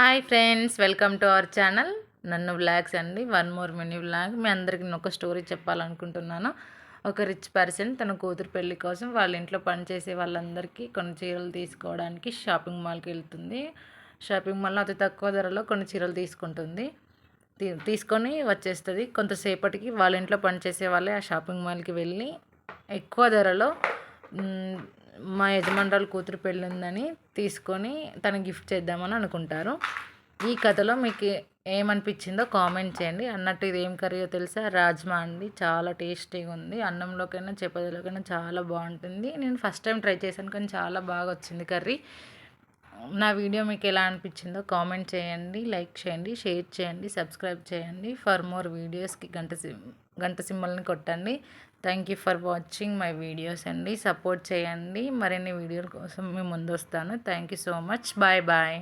Hi friends, welcome to our channel నన్ను vlogs అండి. One more mini vlog. మీ అందరికీ నేను ఒక స్టోరీ చెప్పాలనుకుంటున్నాను. ఒక రిచ్ పర్సన్ తన కూతురు పెళ్లి కోసం వాళ్ళ ఇంట్లో పనిచేసే వాళ్ళందరికీ కొన్ని చీరలు తీసుకోవడానికి షాపింగ్ మాల్కి వెళ్తుంది. షాపింగ్ మాల్లో అతి తక్కువ ధరలో కొన్ని చీరలు తీసుకుంటుంది. తీసుకొని వచ్చేస్తుంది. కొంతసేపటికి వాళ్ళ ఇంట్లో పనిచేసే వాళ్ళే ఆ షాపింగ్ మాల్కి వెళ్ళి ఎక్కువ ధరలో మా యజమానురాలు కూతురు పెళ్ళి ఉందని తీసుకొని తను గిఫ్ట్ చేద్దామని అనుకుంటారు. ఈ కథలో మీకు ఏమనిపించిందో కామెంట్ చేయండి. అన్నట్టు ఇది ఏం కర్రీయో తెలుసా? రాజ్మా అండి. చాలా టేస్టీగా ఉంది. అన్నంలోకైనా చపాతీలోకైనా చాలా బాగుంటుంది. నేను ఫస్ట్ టైం ట్రై చేశాను, కానీ చాలా బాగా వచ్చింది కర్రీ. నా వీడియో మీకు ఎలా అనిపించిందో కామెంట్ చేయండి, లైక్ చేయండి, షేర్ చేయండి, సబ్స్క్రైబ్ చేయండి. ఫర్ మోర్ వీడియోస్కి గంట సింబల్ని కొట్టండి. Thank you for watching my videos అండి. సపోర్ట్ చేయండి. మరిన్ని వీడియోల కోసం మేము ముందు వస్తాను. Thank you so much. Bye bye.